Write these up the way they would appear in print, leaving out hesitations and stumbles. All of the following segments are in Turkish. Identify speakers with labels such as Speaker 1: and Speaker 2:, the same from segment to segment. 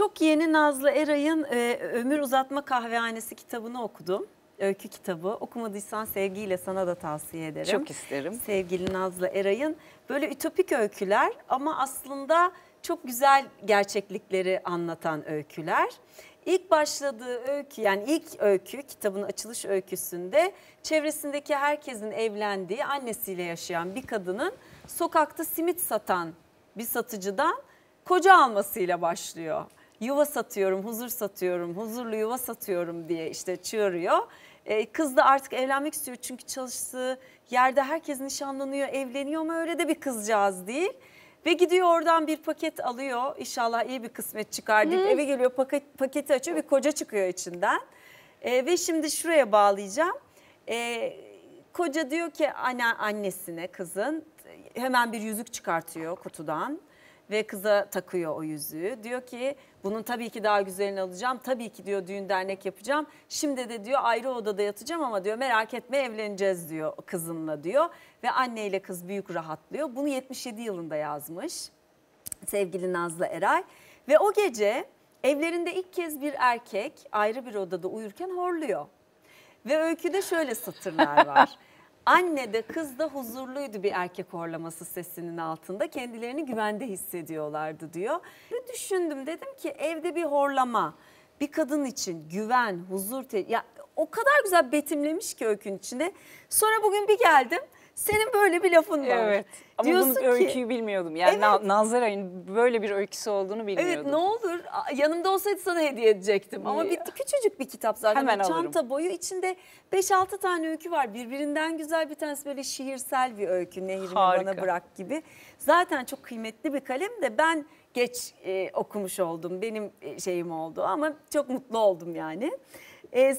Speaker 1: Çok yeni Nazlı Eray'ın Ömür Uzatma Kahvehanesi kitabını okudum. Öykü kitabı. Okumadıysan sevgiyle sana da tavsiye ederim.
Speaker 2: Çok isterim.
Speaker 1: Sevgili Nazlı Eray'ın böyle ütopik öyküler ama aslında çok güzel gerçeklikleri anlatan öyküler. İlk başladığı öykü, yani ilk öykü, kitabın açılış öyküsünde çevresindeki herkesin evlendiği, annesiyle yaşayan bir kadının sokakta simit satan bir satıcıdan koca almasıyla başlıyor. Yuva satıyorum, huzur satıyorum, huzurlu yuva satıyorum diye işte çığırıyor. Kız da artık evlenmek istiyor çünkü çalıştığı yerde herkes nişanlanıyor, evleniyor ama öyle de bir kızcağız değil. Ve gidiyor oradan bir paket alıyor, İnşallah iyi bir kısmet çıkar deyip eve geliyor, paketi açıyor, bir koca çıkıyor içinden. Ve şimdi şuraya bağlayacağım. Koca diyor ki annesine, kızın hemen bir yüzük çıkartıyor kutudan. Ve kıza takıyor o yüzüğü. Diyor ki bunun tabii ki daha güzelini alacağım. Tabii ki diyor düğün dernek yapacağım. Şimdi de diyor ayrı odada yatacağım ama diyor merak etme evleneceğiz diyor kızınla diyor. Ve anneyle kız büyük rahatlıyor. Bunu 77 yılında yazmış sevgili Nazlı Eray. Ve o gece evlerinde ilk kez bir erkek ayrı bir odada uyurken horluyor. Ve öyküde şöyle satırlar var. Anne de kız da huzurluydu bir erkek horlaması sesinin altında. Kendilerini güvende hissediyorlardı diyor. Ve düşündüm, dedim ki evde bir horlama bir kadın için güven, huzur, ya o kadar güzel betimlemiş ki öykünün içinde. Sonra bugün bir geldim. Senin böyle bir lafın var.
Speaker 2: Evet. Ama
Speaker 1: diyorsun
Speaker 2: bunun öyküyü bilmiyordum. Yani
Speaker 1: Evet.
Speaker 2: Nazlı Eray'ın böyle bir öyküsü olduğunu bilmiyordum.
Speaker 1: Evet, ne olur yanımda olsaydı sana hediye edecektim. Ama küçücük bir kitap zaten.
Speaker 2: Hemen alırım.
Speaker 1: Çanta boyu, içinde 5-6 tane öykü var. Birbirinden güzel, bir tanesi böyle şiirsel bir öykü. Nehrimi bana bırak gibi. Zaten çok kıymetli bir kalem de ben geç okumuş oldum. Benim şeyim oldu ama çok mutlu oldum yani.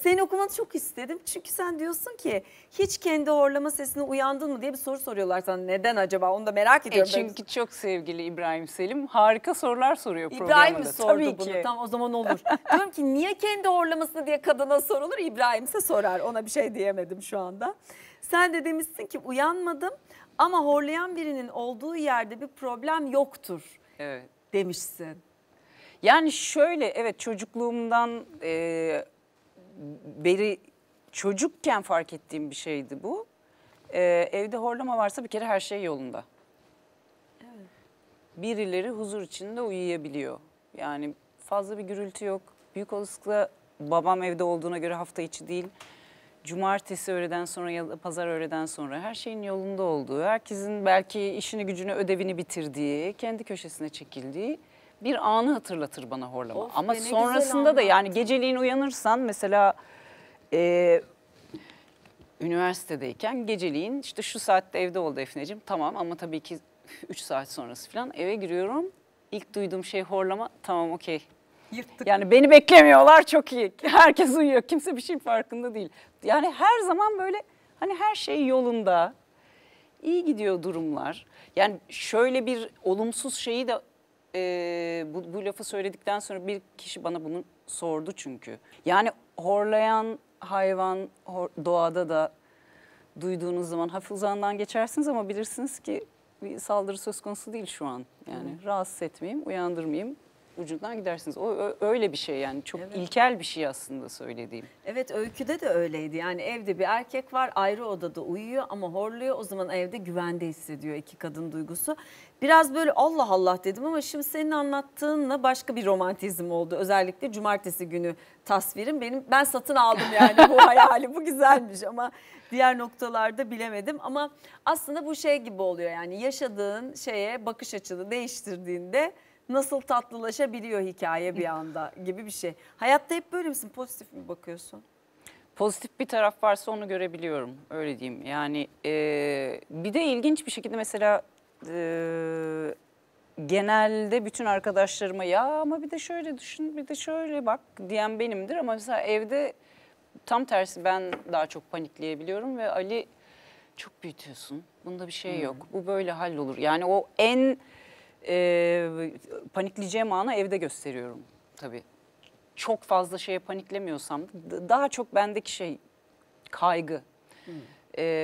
Speaker 1: Seni okumanı çok istedim. Çünkü sen diyorsun ki hiç kendi horlama sesine uyandın mı diye bir soru soruyorlar sana. Neden acaba? Onu da merak ediyorum.
Speaker 2: Çünkü çok sevgili İbrahim Selim harika sorular soruyor programında.
Speaker 1: İbrahim mi sordu
Speaker 2: Tabii
Speaker 1: bunu?
Speaker 2: ki.
Speaker 1: Tamam, o zaman olur. Diyorum ki niye kendi horlamasını diye kadına sorulur? İbrahim ise sorar. Ona bir şey diyemedim şu anda. Sen de demişsin ki uyanmadım ama horlayan birinin olduğu yerde bir problem yoktur.
Speaker 2: Evet.
Speaker 1: Demişsin.
Speaker 2: Yani şöyle, evet, çocukluğumdan beri çocukken fark ettiğim bir şeydi bu. Evde horlama varsa bir kere her şey yolunda.
Speaker 1: Evet.
Speaker 2: Birileri huzur içinde uyuyabiliyor. Yani fazla bir gürültü yok. Büyük olasılıkla babam evde olduğuna göre hafta içi değil. Cumartesi öğleden sonra ya da pazar öğleden sonra her şeyin yolunda olduğu, herkesin belki işini gücünü ödevini bitirdiği, kendi köşesine çekildiği bir anı hatırlatır bana horlama.
Speaker 1: Of,
Speaker 2: ama
Speaker 1: ne
Speaker 2: sonrasında da yani geceliğin uyanırsan mesela üniversitedeyken geceliğin işte şu saatte evde ol Defneciğim, tamam, ama tabii ki 3 saat sonrası falan eve giriyorum. İlk duyduğum şey horlama, tamam okey.
Speaker 1: Yırttık.
Speaker 2: Yani beni beklemiyorlar, çok iyi. Herkes uyuyor, kimse bir şeyin farkında değil. Yani her zaman böyle hani her şey yolunda, iyi gidiyor durumlar. Yani şöyle bir olumsuz şeyi de bu lafı söyledikten sonra bir kişi bana bunu sordu çünkü. Yani horlayan hayvan doğada da duyduğunuz zaman hafif uzağından geçersiniz ama bilirsiniz ki bir saldırı söz konusu değil şu an. Yani rahatsız etmeyeyim, uyandırmayayım, ucundan gidersiniz. O öyle bir şey yani, çok ilkel bir şey aslında söylediğim.
Speaker 1: Evet, öyküde de öyleydi. Yani evde bir erkek var, ayrı odada uyuyor ama horluyor. O zaman evde güvende hissediyor iki kadın duygusu. Biraz böyle Allah Allah dedim ama şimdi senin anlattığınla başka bir romantizm oldu. Özellikle cumartesi günü tasvirim ben satın aldım yani bu hayali. Bu güzelmiş ama diğer noktalarda bilemedim. Ama aslında bu şey gibi oluyor, yani yaşadığın şeye bakış açını değiştirdiğinde nasıl tatlılaşabiliyor hikaye bir anda gibi bir şey. Hayatta hep böyle misin? Pozitif mi bakıyorsun?
Speaker 2: Pozitif bir taraf varsa onu görebiliyorum, öyle diyeyim. Yani bir de ilginç bir şekilde mesela genelde bütün arkadaşlarıma ya ama bir de şöyle düşün, bir de şöyle bak diyen benimdir. Ama mesela evde tam tersi, ben daha çok panikleyebiliyorum ve Ali çok büyütüyorsun, bunda bir şey yok, bu böyle hallolur. Yani o en panikleyeceğim anı evde gösteriyorum tabii. Çok fazla şeye paniklemiyorsam daha çok bendeki şey kaygı.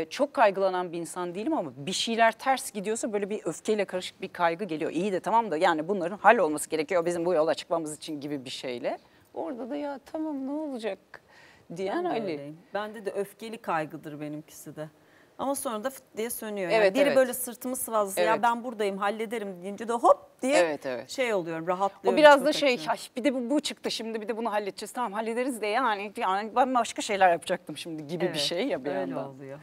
Speaker 2: Çok kaygılanan bir insan değilim ama bir şeyler ters gidiyorsa böyle bir öfkeyle karışık bir kaygı geliyor. İyi de tamam da yani bunların hallolması gerekiyor bizim bu yola çıkmamız için gibi bir şeyle. Orada da ya tamam ne olacak diyen
Speaker 1: Ben de
Speaker 2: Ali.
Speaker 1: öyleyim. Bende de öfkeli kaygıdır benimkisi de. Ama sonra da fıt diye sönüyor.
Speaker 2: Evet,
Speaker 1: Yani biri
Speaker 2: evet.
Speaker 1: böyle sırtımı sıvazlasa ya
Speaker 2: Evet.
Speaker 1: ben buradayım hallederim deyince de hop diye
Speaker 2: Evet.
Speaker 1: şey oluyorum, rahatlıyorum.
Speaker 2: O biraz
Speaker 1: içime
Speaker 2: da şey,
Speaker 1: kaçıyorum.
Speaker 2: "Ay, bir de bu çıktı şimdi bir de bunu halledeceğiz. Tamam hallederiz de yani ben başka şeyler yapacaktım şimdi gibi bir
Speaker 1: Evet,
Speaker 2: şey ya bir
Speaker 1: öyle
Speaker 2: yandan.
Speaker 1: oluyor.